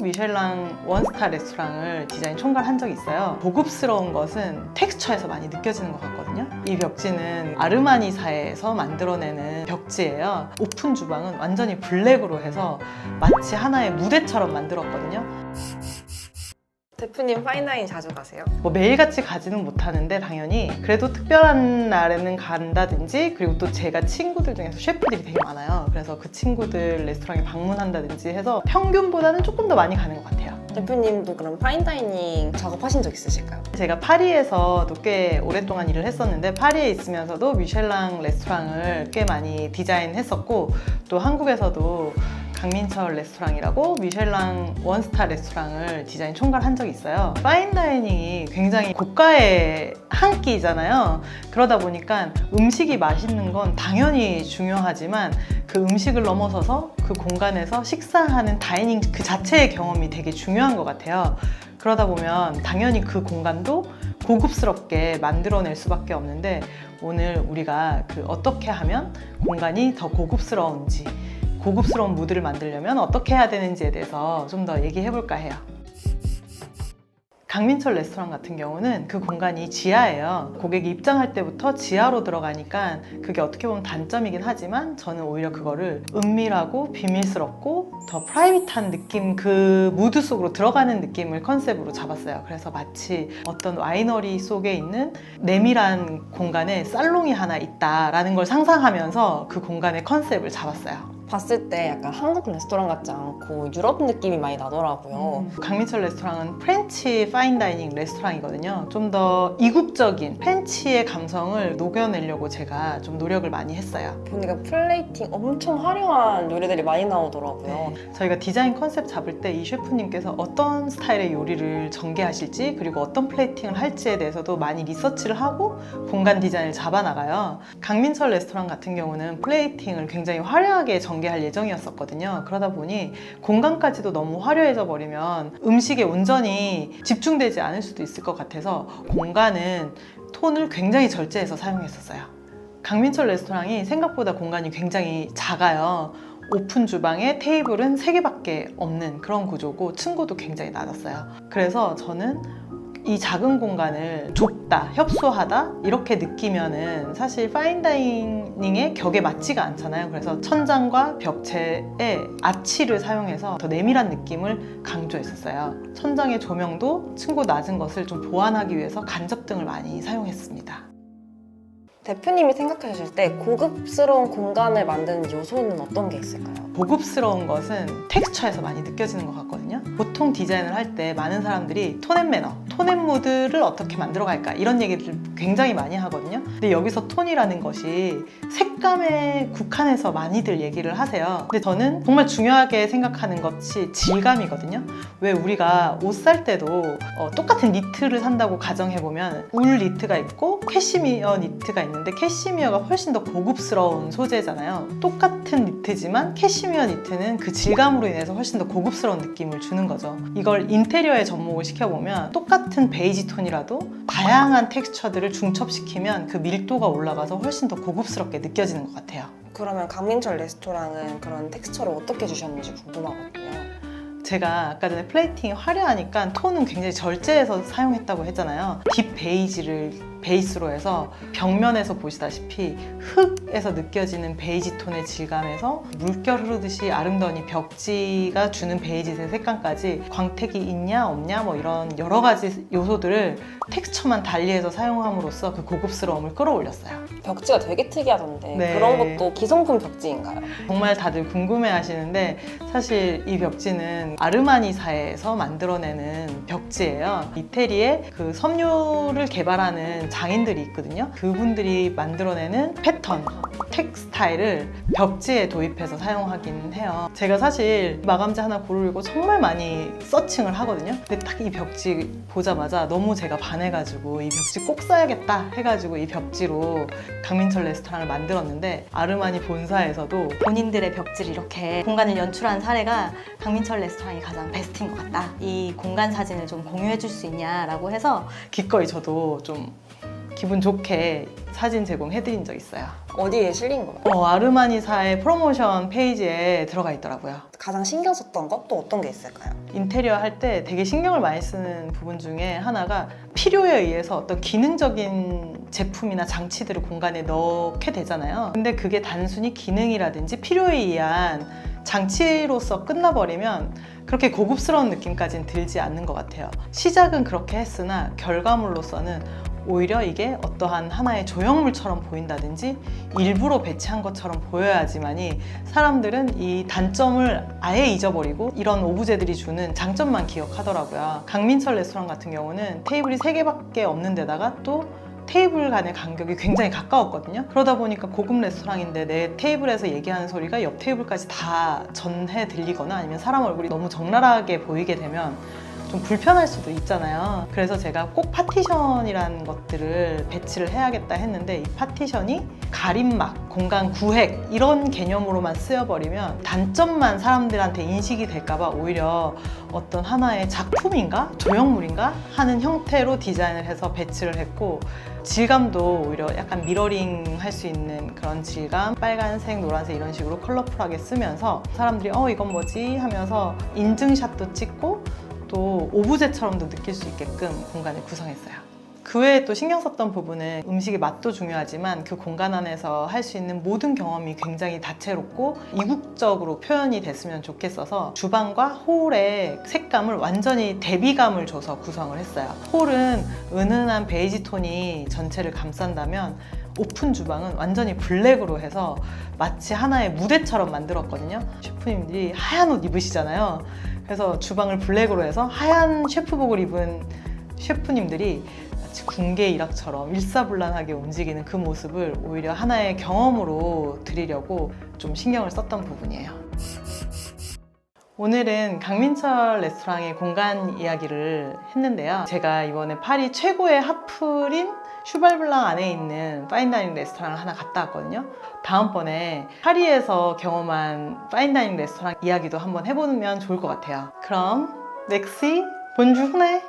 미셸랑 원스타 레스토랑을 디자인 총괄한 적이 있어요. 고급스러운 것은 텍스처에서 많이 느껴지는 것 같거든요. 이 벽지는 아르마니사에서 만들어내는 벽지예요. 오픈 주방은 완전히 블랙으로 해서 마치 하나의 무대처럼 만들었거든요. 대표님 파인다이닝 자주 가세요? 뭐 매일같이 가지는 못하는데 당연히 그래도 특별한 날에는 간다든지, 그리고 또 제가 친구들 중에서 셰프들이 되게 많아요. 그래서 그 친구들 레스토랑에 방문한다든지 해서 평균보다는 조금 더 많이 가는 것 같아요. 대표님도 그럼 파인다이닝 작업하신 적 있으실까요? 제가 파리에서도 꽤 오랫동안 일을 했었는데, 파리에 있으면서도 미셸랑 레스토랑을 꽤 많이 디자인했었고, 또 한국에서도 강민철 레스토랑이라고 미셸랑 원스타 레스토랑을 디자인 총괄한 적이 있어요. 파인다이닝이 굉장히 고가의 한 끼잖아요. 그러다 보니까 음식이 맛있는 건 당연히 중요하지만 그 음식을 넘어서서 그 공간에서 식사하는 다이닝 그 자체의 경험이 되게 중요한 것 같아요. 그러다 보면 당연히 그 공간도 고급스럽게 만들어낼 수밖에 없는데, 오늘 우리가 어떻게 하면 공간이 더 고급스러운지, 고급스러운 무드를 만들려면 어떻게 해야 되는지에 대해서 좀 더 얘기해 볼까 해요. 강민철 레스토랑 같은 경우는 그 공간이 지하예요. 고객이 입장할 때부터 지하로 들어가니까 그게 어떻게 보면 단점이긴 하지만, 저는 오히려 그거를 은밀하고 비밀스럽고 더 프라이빗한 느낌, 그 무드 속으로 들어가는 느낌을 컨셉으로 잡았어요. 그래서 마치 어떤 와이너리 속에 있는 내밀한 공간에 살롱이 하나 있다라는 걸 상상하면서 그 공간의 컨셉을 잡았어요. 봤을 때 약간 한국 레스토랑 같지 않고 유럽 느낌이 많이 나더라고요. 강민철 레스토랑은 프렌치 파인다이닝 레스토랑이거든요. 좀 더 이국적인 프렌치의 감성을 녹여내려고 제가 좀 노력을 많이 했어요. 보니까 플레이팅 엄청 화려한 요리들이 많이 나오더라고요. 저희가 디자인 컨셉 잡을 때 이 셰프님께서 어떤 스타일의 요리를 전개하실지, 그리고 어떤 플레이팅을 할지에 대해서도 많이 리서치를 하고 공간 디자인을 잡아나가요. 강민철 레스토랑 같은 경우는 플레이팅을 굉장히 화려하게 전개할 예정이었었거든요. 그러다 보니 공간까지도 너무 화려해져 버리면 음식에 온전히 집중되지 않을 수도 있을 것 같아서 공간은 톤을 굉장히 절제해서 사용했었어요. 강민철 레스토랑이 생각보다 공간이 굉장히 작아요. 오픈 주방에 테이블은 3개밖에 없는 그런 구조고, 층고도 굉장히 낮았어요. 그래서 저는 이 작은 공간을 좁다, 협소하다 이렇게 느끼면은 사실 파인다이닝의 격에 맞지가 않잖아요. 그래서 천장과 벽체에 아치를 사용해서 더 내밀한 느낌을 강조했었어요. 천장의 조명도 층고 낮은 것을 좀 보완하기 위해서 간접등을 많이 사용했습니다. 대표님이 생각하실 때 고급스러운 공간을 만드는 요소는 어떤 게 있을까요? 고급스러운 것은 텍스처에서 많이 느껴지는 것 같거든요. 보통 디자인을 할 때 많은 사람들이 톤 앤 매너, 톤 앤 무드를 어떻게 만들어갈까 이런 얘기를 굉장히 많이 하거든요. 근데 여기서 톤이라는 것이 색감에 국한해서 많이들 얘기를 하세요. 근데 저는 정말 중요하게 생각하는 것이 질감이거든요. 왜 우리가 옷 살 때도 똑같은 니트를 산다고 가정해보면 울 니트가 있고 캐시미어 니트가 있는데, 캐시미어가 훨씬 더 고급스러운 소재잖아요. 똑같은 니트지만 캐시미어 니트는 그 질감으로 인해서 훨씬 더 고급스러운 느낌을 주는 거죠. 이걸 인테리어에 접목을 시켜보면 똑같은 베이지 톤이라도 다양한 텍스처들을 중첩시키면 그 밀도가 올라가서 훨씬 더 고급스럽게 느껴지는 것 같아요. 그러면 강민철 레스토랑은 그런 텍스처를 어떻게 주셨는지 궁금하거든요. 제가 아까 전에 플레이팅이 화려하니까 톤은 굉장히 절제해서 사용했다고 했잖아요. 딥 베이지를 베이스로 해서 벽면에서 보시다시피 흙에서 느껴지는 베이지 톤의 질감에서 물결 흐르듯이 아름다운 이 벽지가 주는 베이지색 색감까지 광택이 있냐 없냐 뭐 이런 여러 가지 요소들을 텍스처만 달리해서 사용함으로써 그 고급스러움을 끌어올렸어요. 벽지가 되게 특이하던데 네. 그런 것도 기성품 벽지인가요? 정말 다들 궁금해 하시는데, 사실 이 벽지는 아르마니사에서 만들어내는 벽지예요. 이태리에 그 섬유를 개발하는 장인들이 있거든요. 그분들이 만들어내는 패턴, 텍스타일을 벽지에 도입해서 사용하긴 해요. 제가 사실 마감재 하나 고르려고 정말 많이 서칭을 하거든요. 근데 딱 이 벽지 보자마자 너무 제가 반해가지고 이 벽지 꼭 써야겠다 해가지고 이 벽지로 강민철 레스토랑을 만들었는데, 아르마니 본사에서도 본인들의 벽지를 이렇게 공간을 연출한 사례가 강민철 레스토랑이 가장 베스트인 것 같다. 이 공간 사진을 좀 공유해 줄 수 있냐라고 해서 기꺼이 저도 좀 기분 좋게 사진 제공해드린 적 있어요. 어디에 실린 거예요? 아르마니사의 프로모션 페이지에 들어가 있더라고요. 가장 신경 썼던 거 또 어떤 게 있을까요? 인테리어 할 때 되게 신경을 많이 쓰는 부분 중에 하나가 필요에 의해서 어떤 기능적인 제품이나 장치들을 공간에 넣게 되잖아요. 근데 그게 단순히 기능이라든지 필요에 의한 장치로서 끝나버리면 그렇게 고급스러운 느낌까지는 들지 않는 것 같아요. 시작은 그렇게 했으나 결과물로서는 오히려 이게 어떠한 하나의 조형물처럼 보인다든지 일부러 배치한 것처럼 보여야지만이 사람들은 이 단점을 아예 잊어버리고 이런 오브제들이 주는 장점만 기억하더라고요. 강민철 레스토랑 같은 경우는 테이블이 3개밖에 없는 데다가 또 테이블 간의 간격이 굉장히 가까웠거든요. 그러다 보니까 고급 레스토랑인데 내 테이블에서 얘기하는 소리가 옆 테이블까지 다 전해 들리거나 아니면 사람 얼굴이 너무 적나라하게 보이게 되면 좀 불편할 수도 있잖아요. 그래서 제가 꼭 파티션이라는 것들을 배치를 해야겠다 했는데 이 파티션이 가림막, 공간 구획 이런 개념으로만 쓰여버리면 단점만 사람들한테 인식이 될까봐 오히려 어떤 하나의 작품인가? 조형물인가? 하는 형태로 디자인을 해서 배치를 했고 질감도 오히려 약간 미러링 할 수 있는 그런 질감, 빨간색, 노란색 이런 식으로 컬러풀하게 쓰면서 사람들이 이건 뭐지? 하면서 인증샷도 찍고 또 오브제처럼도 느낄 수 있게끔 공간을 구성했어요. 그 외에 또 신경 썼던 부분은 음식의 맛도 중요하지만 그 공간 안에서 할 수 있는 모든 경험이 굉장히 다채롭고 이국적으로 표현이 됐으면 좋겠어서 주방과 홀의 색감을 완전히 대비감을 줘서 구성을 했어요. 홀은 은은한 베이지 톤이 전체를 감싼다면 오픈 주방은 완전히 블랙으로 해서 마치 하나의 무대처럼 만들었거든요. 셰프님들이 하얀 옷 입으시잖아요. 그래서 주방을 블랙으로 해서 하얀 셰프복을 입은 셰프님들이 마치 궁계 일학처럼 일사불란하게 움직이는 그 모습을 오히려 하나의 경험으로 드리려고 좀 신경을 썼던 부분이에요. 오늘은 강민철 레스토랑의 공간 이야기를 했는데요. 제가 이번에 파리 최고의 핫플인 슈발블랑 안에 있는 파인다이닝 레스토랑을 하나 갔다 왔거든요. 다음번에 파리에서 경험한 파인다이닝 레스토랑 이야기도 한번 해보면 좋을 것 같아요. 그럼 넥시 본주후네!